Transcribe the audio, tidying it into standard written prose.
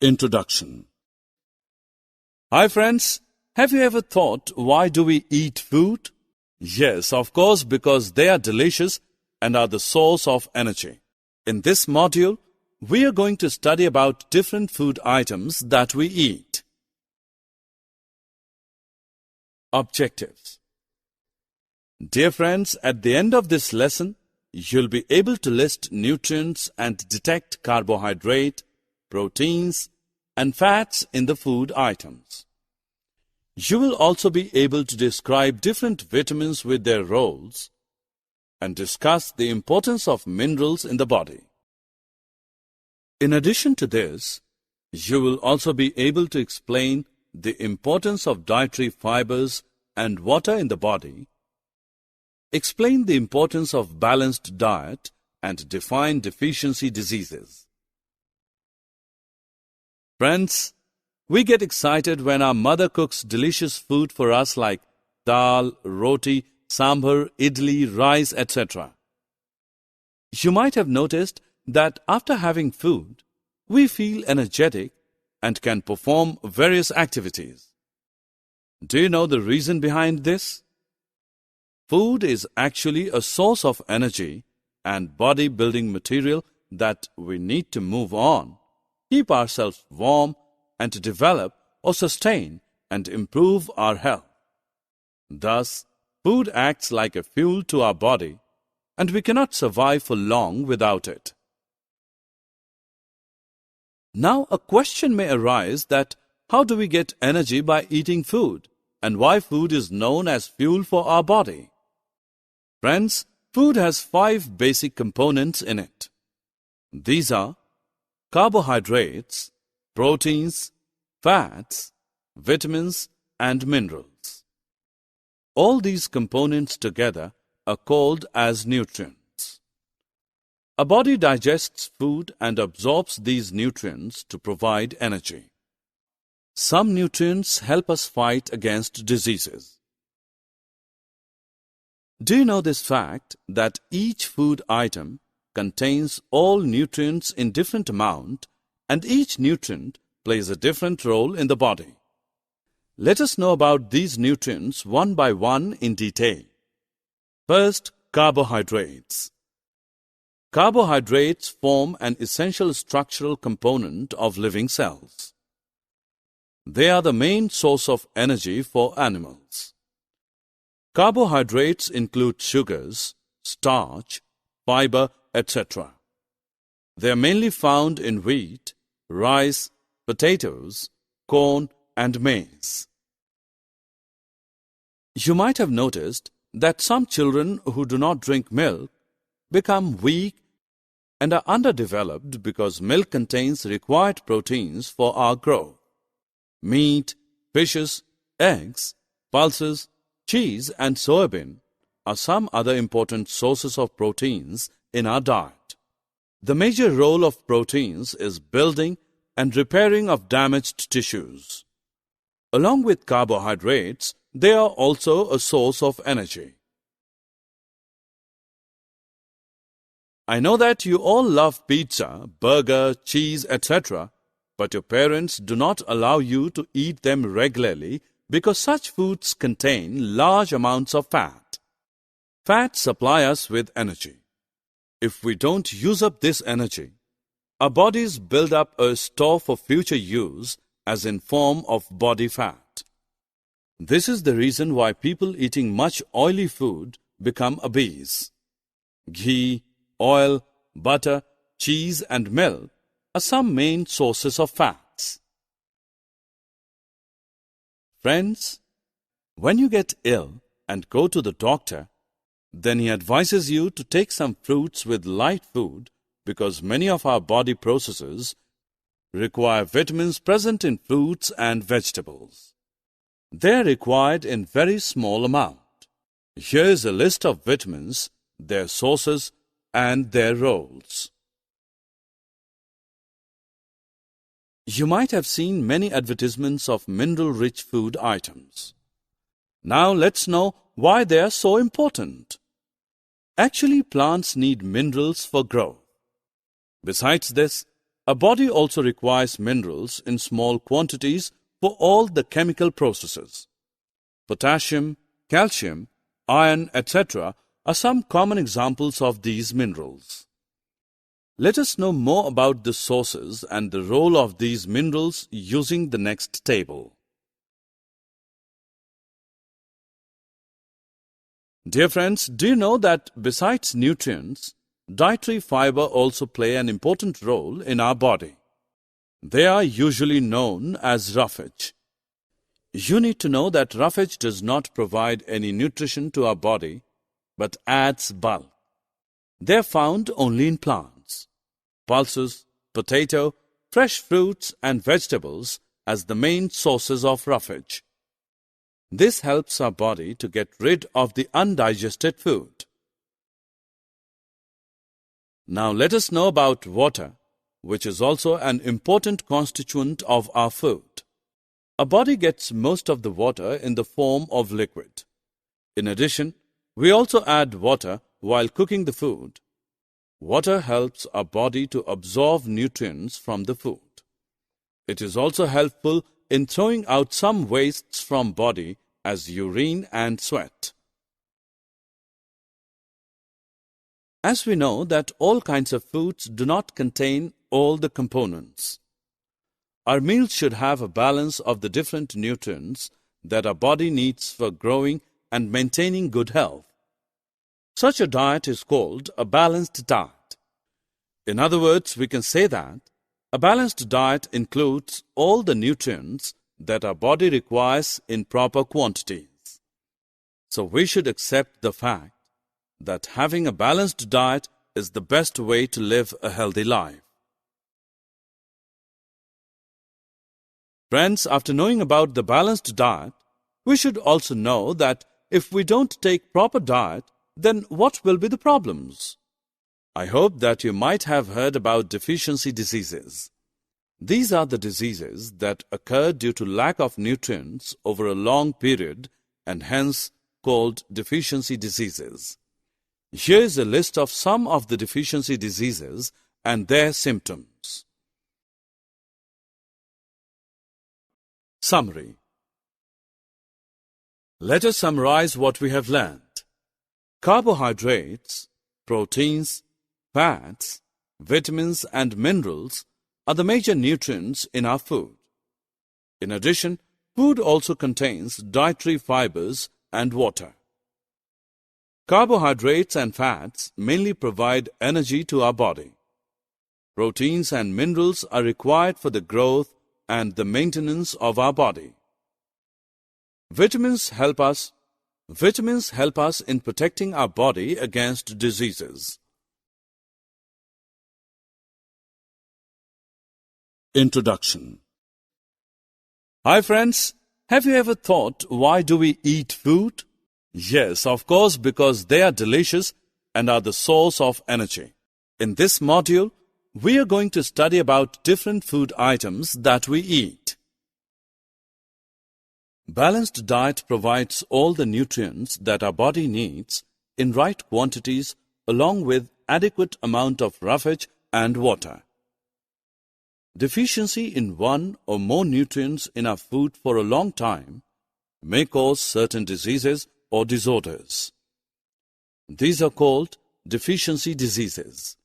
Introduction. Hi friends, have you ever thought why do we eat food? Yes, of course, because they are delicious and are the source of energy. In this module, we are going to study about different food items that we eat. Objectives. Dear friends, at the end of this lesson, you'll be able to list nutrients and detect carbohydrate, proteins, and fats in the food items. You will also be able to describe different vitamins with their roles and discuss the importance of minerals in the body. In addition to this, you will also be able to explain the importance of dietary fibers and water in the body, explain the importance of balanced diet, and define deficiency diseases. Friends, we get excited when our mother cooks delicious food for us like dal, roti, sambar, idli, rice, etc. You might have noticed that after having food, we feel energetic and can perform various activities. Do you know the reason behind this? Food is actually a source of energy and body-building material that we need to move on, keep ourselves warm, and to develop or sustain and improve our health. Thus, food acts like a fuel to our body, and we cannot survive for long without it. Now, a question may arise that how do we get energy by eating food, and why food is known as fuel for our body? Friends, food has 5 basic components in it. These are carbohydrates, proteins, fats, vitamins, and minerals. All these components together are called as nutrients. A body digests food and absorbs these nutrients to provide energy. Some nutrients help us fight against diseases. Do you know this fact that each food item contains all nutrients in different amount, and each nutrient plays a different role in the body? Let us know about these nutrients one by one in detail. First, carbohydrates. Carbohydrates form an essential structural component of living cells. They are the main source of energy for animals. Carbohydrates include sugars, starch, fiber, etc. They are mainly found in wheat, rice, potatoes, corn, and maize. You might have noticed that some children who do not drink milk become weak and are underdeveloped because milk contains required proteins for our growth. Meat, fishes, eggs, pulses, cheese, and soybean are some other important sources of proteins in our diet. The major role of proteins is building and repairing of damaged tissues. Along with carbohydrates, they are also a source of energy. I know that you all love pizza, burger, cheese, etc., but your parents do not allow you to eat them regularly because such foods contain large amounts of fat. Fats supply us with energy. If we don't use up this energy, our bodies build up a store for future use as in form of body fat. This is the reason why people eating much oily food become obese. Ghee, oil, butter, cheese, and milk are some main sources of fats. Friends, when you get ill and go to the doctor, then he advises you to take some fruits with light food because many of our body processes require vitamins present in fruits and vegetables. They are required in very small amount. Here is a list of vitamins, their sources, and their roles. You might have seen many advertisements of mineral-rich food items. Now let's know why they are so important. Actually, plants need minerals for growth. Besides this, a body also requires minerals in small quantities for all the chemical processes. Potassium, calcium, iron, etc. are some common examples of these minerals. Let us know more about the sources and the role of these minerals using the next table. Dear friends, do you know that besides nutrients, dietary fiber also play an important role in our body? They are usually known as roughage. You need to know that roughage does not provide any nutrition to our body, but adds bulk. They are found only in plants, pulses, potato, fresh fruits and vegetables as the main sources of roughage. This helps our body to get rid of the undigested food. Now let us know about water, which is also an important constituent of our food. Our body gets most of the water in the form of liquid. In addition, we also add water while cooking the food. Water helps our body to absorb nutrients from the food. It is also helpful in throwing out some wastes from body as urine and sweat. As we know that all kinds of foods do not contain all the components. Our meals should have a balance of the different nutrients that our body needs for growing and maintaining good health. Such a diet is called a balanced diet. In other words, we can say that a balanced diet includes all the nutrients that our body requires in proper quantities. So we should accept the fact that having a balanced diet is the best way to live a healthy life. Friends, after knowing about the balanced diet, we should also know that if we don't take proper diet, then what will be the problems? I hope that you might have heard about deficiency diseases. These are the diseases that occur due to lack of nutrients over a long period and hence called deficiency diseases. Here is a list of some of the deficiency diseases and their symptoms. Summary. Let us summarize what we have learned. Carbohydrates, proteins, fats, vitamins and minerals are the major nutrients in our food. In addition, food also contains dietary fibers and water. Carbohydrates and fats mainly provide energy to our body. Proteins and minerals are required for the growth and the maintenance of our body. Vitamins help us in protecting our body against diseases. Introduction. Hi friends, have you ever thought why do we eat food? Yes, of course, because they are delicious and are the source of energy. In this module, we are going to study about different food items that we eat. Balanced diet provides all the nutrients that our body needs in right quantities along with adequate amount of roughage and water. Deficiency in one or more nutrients in our food for a long time may cause certain diseases or disorders. These are called deficiency diseases.